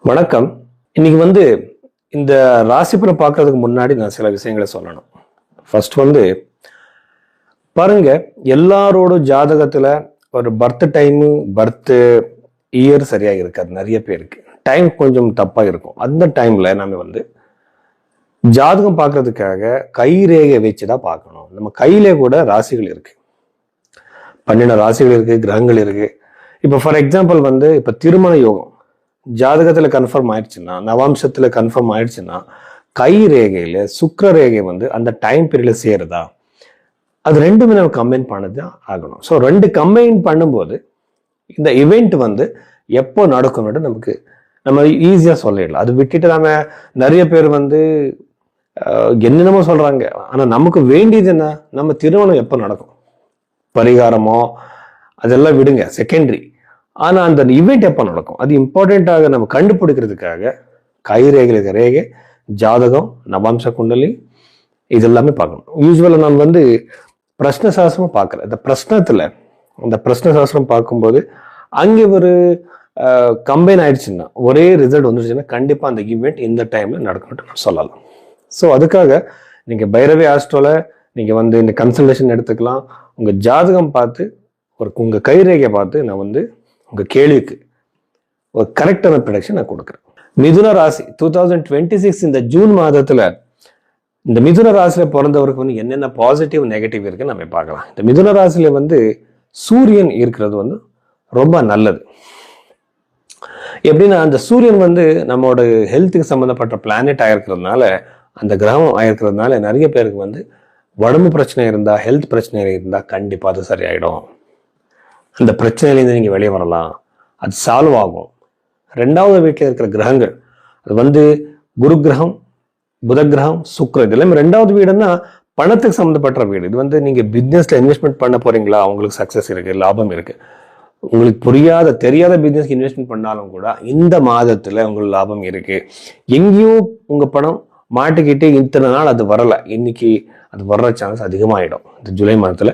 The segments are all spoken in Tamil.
வணக்கம். இன்னைக்கு வந்து இந்த ராசிபலன் பார்க்கறதுக்கு முன்னாடி நான் சில விஷயங்களை சொல்லணும். ஃபர்ஸ்ட் பாருங்க, எல்லாரோட ஜாதகத்துல ஒரு பர்த் டைமு பர்த் இயர் சரியா இருக்காது. நிறைய பேருக்கு டைம் கொஞ்சம் தப்பா இருக்கும். அந்த டைம்ல நம்ம ஜாதகம் பார்க்கறதுக்காக கை ரேகை வச்சுதான் பார்க்கணும். நம்ம கையிலே கூட ராசிகள் இருக்கு, 12 ராசிகள் இருக்கு, கிரகங்கள் இருக்கு. இப்ப ஃபார் எக்ஸாம்பிள் இப்ப திருமண யோகம் ஜாதகத்துல கன்ஃபார்ம் ஆயிடுச்சுன்னா, நவாம்சத்துல கன்ஃபார்ம் ஆயிடுச்சுன்னா, கை ரேகையில சுக்கிர ரேகை அந்த டைம் பீரியட்ல சேருதா, அது ரெண்டுமே நம்ம கம்பைன் பண்ணதான் ஆகணும். ஸோ ரெண்டு கம்பைன் பண்ணும்போது இந்த இவெண்ட் எப்போ நடக்கும்னு நம்ம ஈஸியா சொல்லிடலாம். அது விட்டுட்டு நாம நிறைய பேர் என்னென்னமோ சொல்றாங்க. ஆனா நமக்கு வேண்டியது என்ன? நம்ம திருமணம் எப்போ நடக்கும், பரிகாரமோ அதெல்லாம் விடுங்க, செகண்டரி. ஆனா அந்த ஈவெண்ட் எப்போ நடக்கும் அது இம்பார்ட்டண்ட்டாக நம்ம கண்டுபிடிக்கிறதுக்காக கை ரேகை ரேகை, ஜாதகம், நவாம்ச குண்டலி இது எல்லாமே பார்க்கணும். யூஸ்வலா நான் பிரஷ்ன சாஸ்திரமும் பார்க்குறேன். அந்த பிரஷ்ன சாஸ்திரம் பார்க்கும்போது அங்கே ஒரு கம்பைன் ஆயிடுச்சுன்னா, ஒரே ரிசல்ட் வந்துருச்சுன்னா கண்டிப்பா அந்த ஈவெண்ட் இந்த டைம்ல நடக்கணும்னு சொல்லலாம். ஸோ அதுக்காக நீங்க பைரவி ஆஸ்ட்ரோல நீங்க இந்த கன்சல்டேஷன் எடுத்துக்கலாம். உங்க ஜாதகம் பார்த்து உங்க கைரேகையை பார்த்து நான் உங்க கேள்விக்கு ஒரு கரெக்டான ப்ரொடக்ஷன் நான் கொடுக்குறேன். மிதுன ராசி 2026 இந்த ஜூன் மாதத்துல இந்த மிதுன ராசியில பிறந்தவருக்கு என்னென்ன பாசிட்டிவ் நெகட்டிவ் இருக்குன்னு நம்ம பார்க்கலாம். இந்த மிதுன ராசியில சூரியன் இருக்கிறது ரொம்ப நல்லது. எப்படின்னா, அந்த சூரியன் நம்மளோட ஹெல்த்துக்கு சம்மந்தப்பட்ட பிளானட் ஆயிருக்கிறதுனால, அந்த கிரகம் ஆயிருக்கிறதுனால நிறைய பேருக்கு உடம்பு பிரச்சனை இருந்தா, ஹெல்த் பிரச்சனை இருந்தா கண்டிப்பா அது சரியாயிடும். அந்த பிரச்சனையிலேருந்து நீங்க வெளியே வரலாம், அது சால்வ் ஆகும். 2வது வீட்டில் இருக்கிற கிரகங்கள் அது குரு கிரகம், புத கிரகம், சுக்கிரன், இதெல்லாம் 2வது வீடுன்னா பணத்துக்கு சம்மந்தப்பட்ட வீடு. இது நீங்க பிசினஸ்ல இன்வெஸ்ட்மெண்ட் பண்ண போறீங்களா, உங்களுக்கு சக்சஸ் இருக்கு, லாபம் இருக்கு. உங்களுக்கு தெரியாத பிசினஸ்க்கு இன்வெஸ்ட்மெண்ட் பண்ணாலும் கூட இந்த மாதத்துல உங்களுக்கு லாபம் இருக்கு. எங்கேயோ உங்க பணம் மாட்டிக்கிட்டு இத்தனை நாள் அது வரல, இன்னைக்கு அது வர்ற சான்ஸ் அதிகமாயிடும். இந்த ஜூலை மாதத்துல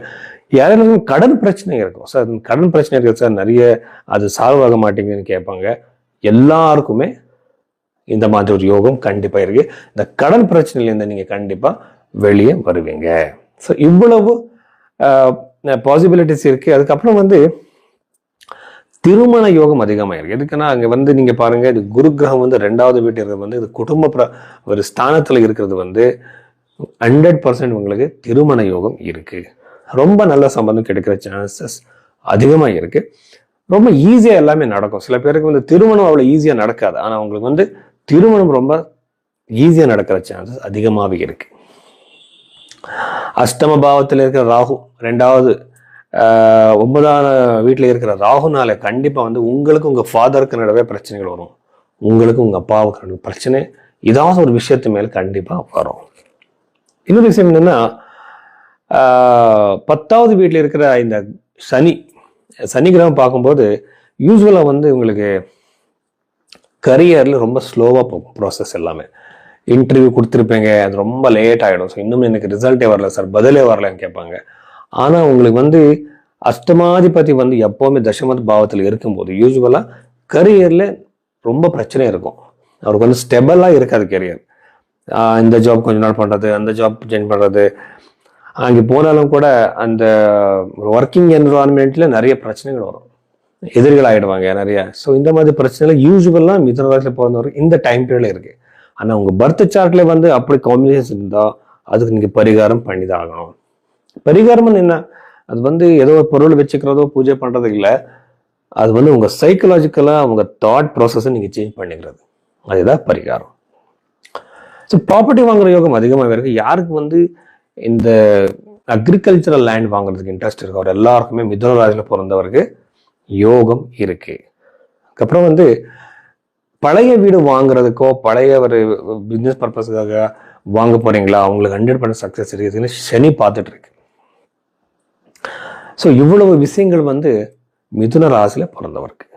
யாரும் கடன் பிரச்சனை இருக்கும் சார், கடன் பிரச்சனை இருக்கு சார், நிறைய அது சால்வ் ஆக மாட்டேங்குதுன்னு கேட்பாங்க. எல்லாருக்குமே இந்த மாதிரி ஒரு யோகம் கண்டிப்பா இருக்கு. இந்த கடன் பிரச்சனையிலேருந்து நீங்க கண்டிப்பா வெளியே வருவீங்க. ஸோ இவ்வளவு பாசிபிலிட்டிஸ் இருக்கு. அதுக்கப்புறம் திருமண யோகம் அதிகமாக இருக்கு. எதுக்குன்னா அங்க நீங்க பாருங்க, இது குரு கிரகம் 2வது வீட்டு இருக்கிறது இது குடும்ப ஒரு ஸ்தானத்துல இருக்கிறது 100% உங்களுக்கு திருமண யோகம் இருக்கு. ரொம்ப நல்ல சம்பந்தம் கிடைக்கிற சான்சஸ் அதிகமா இருக்கு. ரொம்ப ஈஸியா எல்லாமே நடக்கும். சில பேருக்கு திருமணம் அவ்வளவு ஈஸியா நடக்காது, ஆனா உங்களுக்கு திருமணம் ரொம்ப ஈஸியா நடக்கிற சான்சஸ் அதிகமாவே இருக்கு. அஷ்டம பாவத்தில் இருக்கிற ராகு, 2வது 9ஆம் வீட்டுல இருக்கிற ராகுனால கண்டிப்பா உங்களுக்கு உங்க ஃபாதருக்கு நடுவே பிரச்சனைகள் வரும். உங்களுக்கு உங்க அப்பாவுக்கு நடுவே பிரச்சனை ஏதாவது ஒரு விஷயத்து மேல கண்டிப்பா வரும். இன்னொரு விஷயம் என்னன்னா, 10வது வீட்டில் இருக்கிற இந்த சனி கிரகம் பார்க்கும்போது யூஸ்வலா உங்களுக்கு கரியர்ல ரொம்ப ஸ்லோவா போகும் ப்ராசஸ் எல்லாமே. இன்டர்வியூ கொடுத்துருப்பீங்க, அது ரொம்ப லேட் ஆகிடும். ஸோ இன்னும் எனக்கு ரிசல்ட்டே வரல சார், பதிலே வரலன்னு கேட்பாங்க. ஆனா உங்களுக்கு அஷ்டமாதிபதி எப்பவுமே தசமத் பாவத்தில் இருக்கும்போது யூஸ்வலா கரியர்ல ரொம்ப பிரச்சனை இருக்கும். அவருக்கு ஸ்டெபிளா இருக்காது கரியர். இந்த ஜாப் கொஞ்ச நாள் பண்றது, அந்த ஜாப் ஜாயின் பண்றது, அங்கே போனாலும் கூட அந்த ஒர்க்கிங் என்விரான்மெண்ட்ல நிறைய பிரச்சனைகள் வரும், எதிரிகள் ஆயிடுவாங்க நிறைய. ஸோ இந்த மாதிரி பிரச்சனைகள் யூஸ்வலா மிதுன ராசியில பிறந்தவருக்கு இந்த டைம் பீரியட்ல இருக்கு. ஆனா உங்க பர்த் சார்ட்ல அப்படி காம்பினேஷன் இருந்தா அதுக்கு நீங்க பரிகாரம் பண்ணிதான் ஆகணும். பரிகாரம் என்ன? அது ஏதோ ஒரு பொருள் வச்சுக்கிறதோ பூஜை பண்றது இல்லை. அது உங்க சைக்கலாஜிக்கலா உங்க தாட் ப்ராசஸை நீங்க சேஞ்ச் பண்ணிக்கிறது, அதுதான் பரிகாரம். ஸோ ப்ராப்பர்ட்டி வாங்குற யோகம் அதிகமாக இருக்கு. யாருக்கு இந்த அக்ரிகல்ச்சரல் லேண்ட் வாங்குறதுக்கு இன்ட்ரெஸ்ட் இருக்கு, அவர் எல்லாருக்குமே மிதுன ராசியில பிறந்தவருக்கு யோகம் இருக்கு. அதுக்கப்புறம் பழைய வீடு வாங்குறதுக்கோ பழைய ஒரு பிசினஸ் பர்பஸுக்காக வாங்க போறீங்களா, அவங்களுக்கு 100% சக்சஸ் இருக்குதுன்னு சனி பார்த்துட்டு இருக்கு. ஸோ இவ்வளவு விஷயங்கள் மிதுன ராசியில பிறந்தவருக்கு